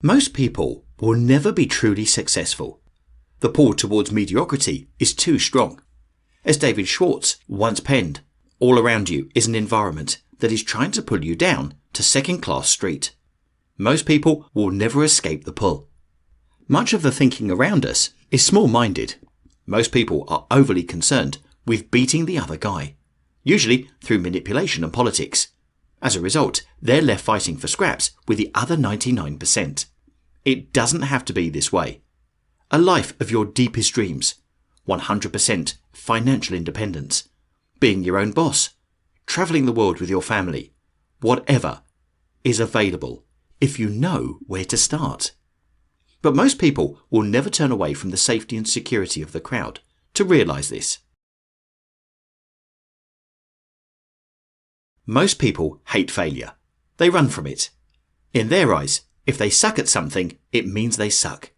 Most people will never be truly successful. The pull towards mediocrity is too strong. As David Schwartz once penned, all around you is an environment that is trying to pull you down to second-class street. Most people will never escape the pull. Much of the thinking around us is small-minded. Most people are overly concerned with beating the other guy, usually through manipulation and politics. As a result, they're left fighting for scraps with the other 99%. It doesn't have to be this way. A life of your deepest dreams, 100% financial independence, being your own boss, travelling the world with your family, whatever, is available if you know where to start. But most people will never turn away from the safety and security of the crowd to realise this. Most people hate failure. They run from it. In their eyes, if they suck at something, it means they suck.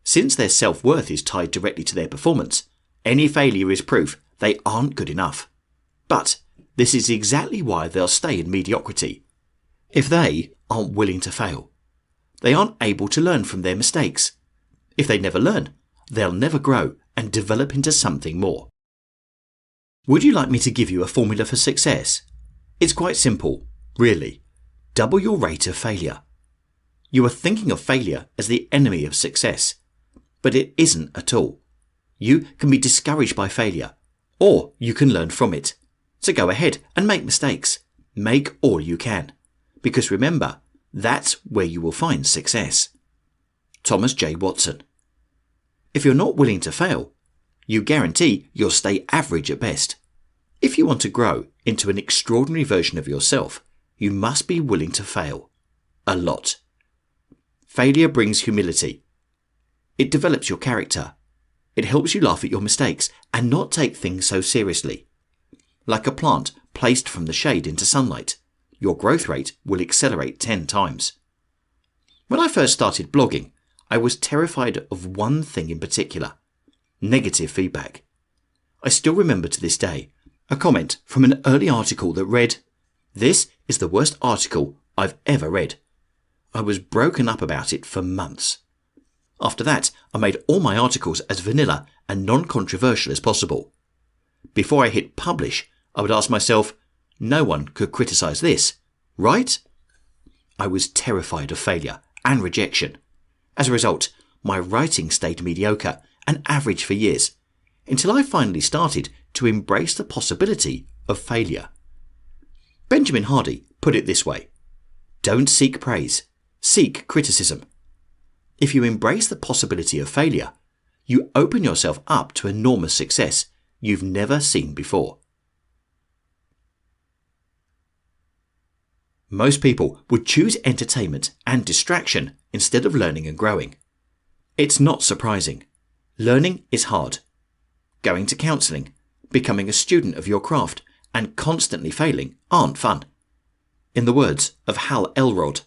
Since their self-worth is tied directly to their performance, any failure is proof they aren't good enough. But this is exactly why they'll stay in mediocrity. If they aren't willing to fail, they aren't able to learn from their mistakes. If they never learn, they'll never grow and develop into something more. Would you like me to give you a formula for success? It's quite simple, really. Double your rate of failure. You are thinking of failure as the enemy of success, but it isn't at all. You can be discouraged by failure, or you can learn from it. So go ahead and make mistakes. Make all you can. Because remember, that's where you will find success. Thomas J. Watson. If you're not willing to fail, you guarantee you'll stay average at best. If you want to grow into an extraordinary version of yourself, you must be willing to fail. A lot. Failure brings humility. It develops your character. It helps you laugh at your mistakes and not take things so seriously. Like a plant placed from the shade into sunlight, your growth rate will accelerate 10 times. When I first started blogging, I was terrified of one thing in particular: negative feedback. I still remember to this day a comment from an early article that read, "This is the worst article I've ever read." I was broken up about it for months. After that, I made all my articles as vanilla and non-controversial as possible. Before I hit publish, I would ask myself, no one could criticize this, right? I was terrified of failure and rejection. As a result, my writing stayed mediocre and average for years, until I finally started to embrace the possibility of failure. Benjamin Hardy put it this way: don't seek praise, seek criticism. If you embrace the possibility of failure, you open yourself up to enormous success you've never seen before. Most people would choose entertainment and distraction instead of learning and growing. It's not surprising. Learning is hard. Going to counselling, becoming a student of your craft, and constantly failing aren't fun. In the words of Hal Elrod,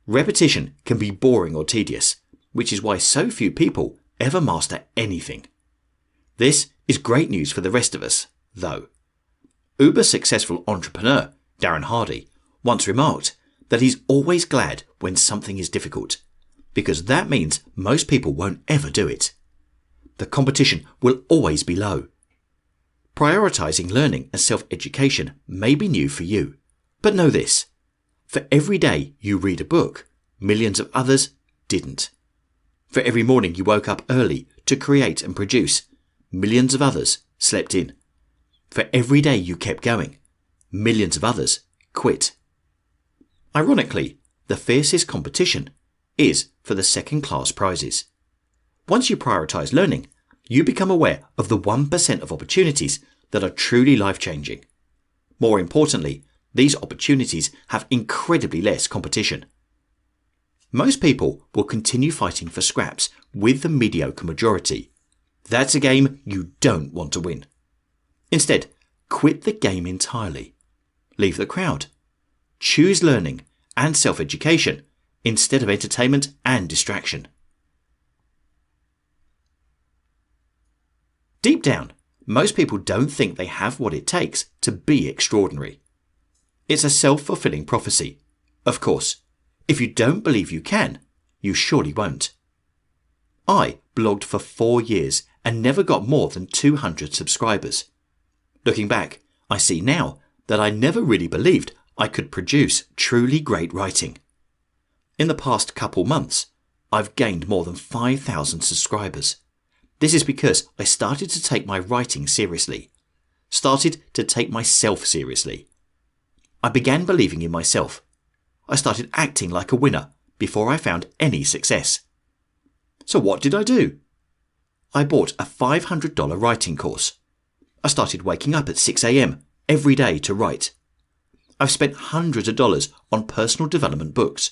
repetition can be boring or tedious, which is why so few people ever master anything. This is great news for the rest of us, though. Uber-successful entrepreneur Darren Hardy once remarked that he's always glad when something is difficult, because that means most people won't ever do it. The competition will always be low. Prioritizing learning and self-education may be new for you, but know this: for every day you read a book, millions of others didn't. For every morning you woke up early to create and produce, millions of others slept in. For every day you kept going, millions of others quit. Ironically, the fiercest competition is for the second-class prizes. Once you prioritize learning, you become aware of the 1% of opportunities that are truly life-changing. More importantly, these opportunities have incredibly less competition. Most people will continue fighting for scraps with the mediocre majority. That's a game you don't want to win. Instead, quit the game entirely. Leave the crowd. Choose learning and self-education instead of entertainment and distraction. Deep down, most people don't think they have what it takes to be extraordinary. It's a self-fulfilling prophecy. Of course, if you don't believe you can, you surely won't. I blogged for 4 years and never got more than 200 subscribers. Looking back, I see now that I never really believed I could produce truly great writing. In the past couple months, I've gained more than 5,000 subscribers. This is because I started to take my writing seriously, started to take myself seriously. I began believing in myself. I started acting like a winner before I found any success. So what did I do? I bought a $500 writing course. I started waking up at 6 a.m. every day to write. I've spent hundreds of dollars on personal development books.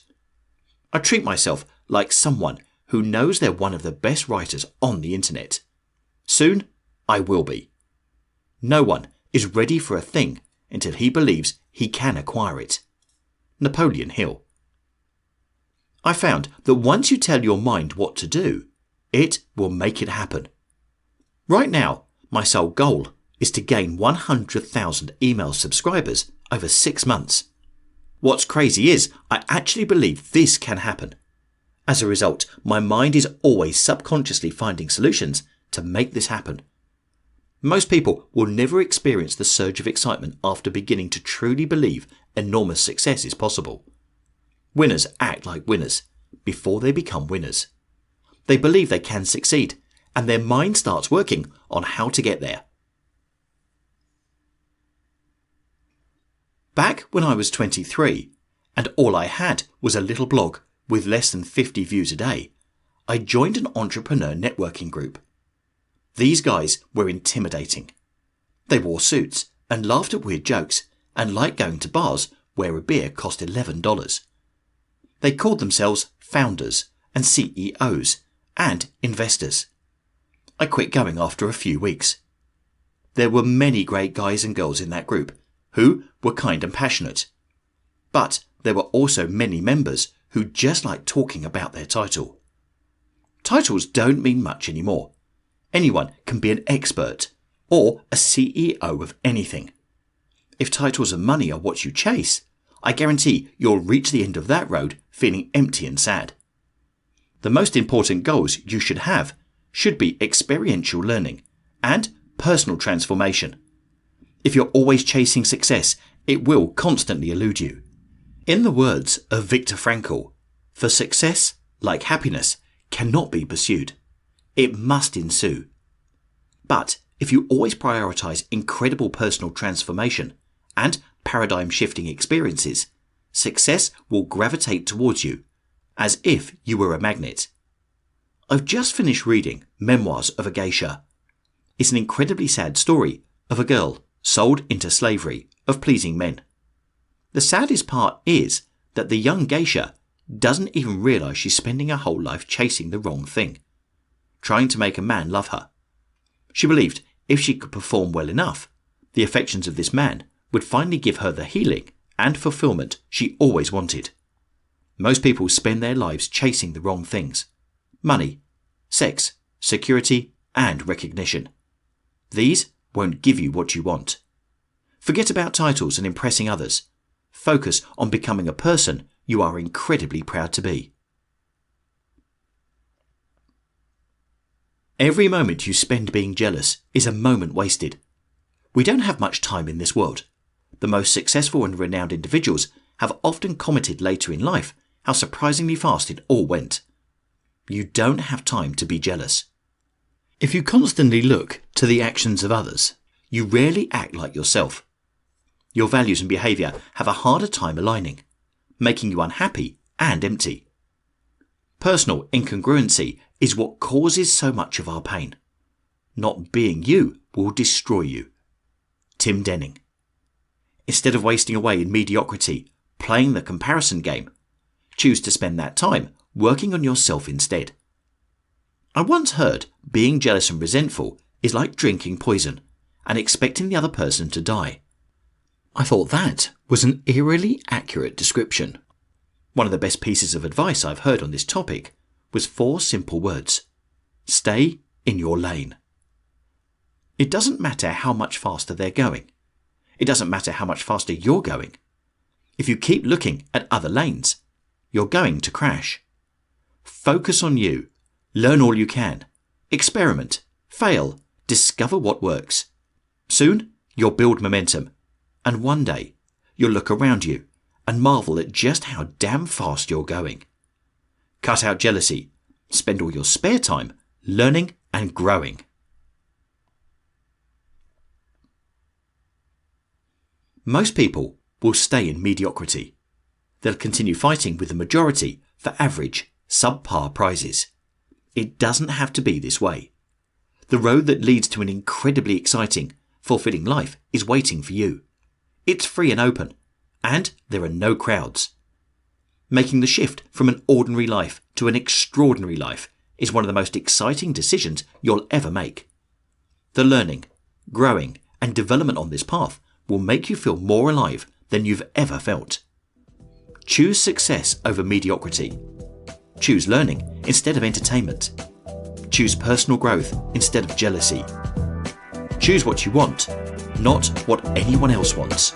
I treat myself like someone who knows they're one of the best writers on the internet. Soon, I will be. No one is ready for a thing until he believes he can acquire it. Napoleon Hill. I found that once you tell your mind what to do, it will make it happen. Right now, my sole goal is to gain 100,000 email subscribers over 6 months. What's crazy is I actually believe this can happen. As a result, my mind is always subconsciously finding solutions to make this happen. Most people will never experience the surge of excitement after beginning to truly believe enormous success is possible. Winners act like winners before they become winners. They believe they can succeed, and their mind starts working on how to get there. Back when I was 23, and all I had was a little blog with less than 50 views a day, I joined an entrepreneur networking group. These guys were intimidating. They wore suits and laughed at weird jokes and liked going to bars where a beer cost $11. They called themselves founders and CEOs and investors. I quit going after a few weeks. There were many great guys and girls in that group who were kind and passionate. But there were also many members who just liked talking about their title. Titles don't mean much anymore. Anyone can be an expert or a CEO of anything. If titles and money are what you chase, I guarantee you'll reach the end of that road feeling empty and sad. The most important goals you should have should be experiential learning and personal transformation. If you're always chasing success, it will constantly elude you. In the words of Viktor Frankl, for success, like happiness, cannot be pursued. It must ensue. But if you always prioritize incredible personal transformation and paradigm-shifting experiences, success will gravitate towards you, as if you were a magnet. I've just finished reading Memoirs of a Geisha. It's an incredibly sad story of a girl sold into slavery of pleasing men. The saddest part is that the young geisha doesn't even realize she's spending her whole life chasing the wrong thing, trying to make a man love her. She believed if she could perform well enough, the affections of this man would finally give her the healing and fulfillment she always wanted. Most people spend their lives chasing the wrong things: money, sex, security, and recognition. These won't give you what you want. Forget about titles and impressing others. Focus on becoming a person you are incredibly proud to be. Every moment you spend being jealous is a moment wasted. We don't have much time in this world. The most successful and renowned individuals have often commented later in life how surprisingly fast it all went. You don't have time to be jealous. If you constantly look to the actions of others, you rarely act like yourself. Your values and behaviour have a harder time aligning, making you unhappy and empty. Personal incongruency is what causes so much of our pain. Not being you will destroy you. Tim Denning. Instead of wasting away in mediocrity, playing the comparison game, choose to spend that time working on yourself instead. I once heard being jealous and resentful is like drinking poison and expecting the other person to die. I thought that was an eerily accurate description. One of the best pieces of advice I've heard on this topic was 4 simple words: stay in your lane. It doesn't matter how much faster they're going. It doesn't matter how much faster you're going. If you keep looking at other lanes, you're going to crash. Focus on you. Learn all you can. Experiment. Fail. Discover what works. Soon, you'll build momentum. And one day, you'll look around you and marvel at just how damn fast you're going. Cut out jealousy. Spend all your spare time learning and growing. Most people will stay in mediocrity. They'll continue fighting with the majority for average, subpar prizes. It doesn't have to be this way. The road that leads to an incredibly exciting, fulfilling life is waiting for you. It's free and open, and there are no crowds. Making the shift from an ordinary life to an extraordinary life is one of the most exciting decisions you'll ever make. The learning, growing, and development on this path will make you feel more alive than you've ever felt. Choose success over mediocrity. Choose learning instead of entertainment. Choose personal growth instead of jealousy. Choose what you want, not what anyone else wants.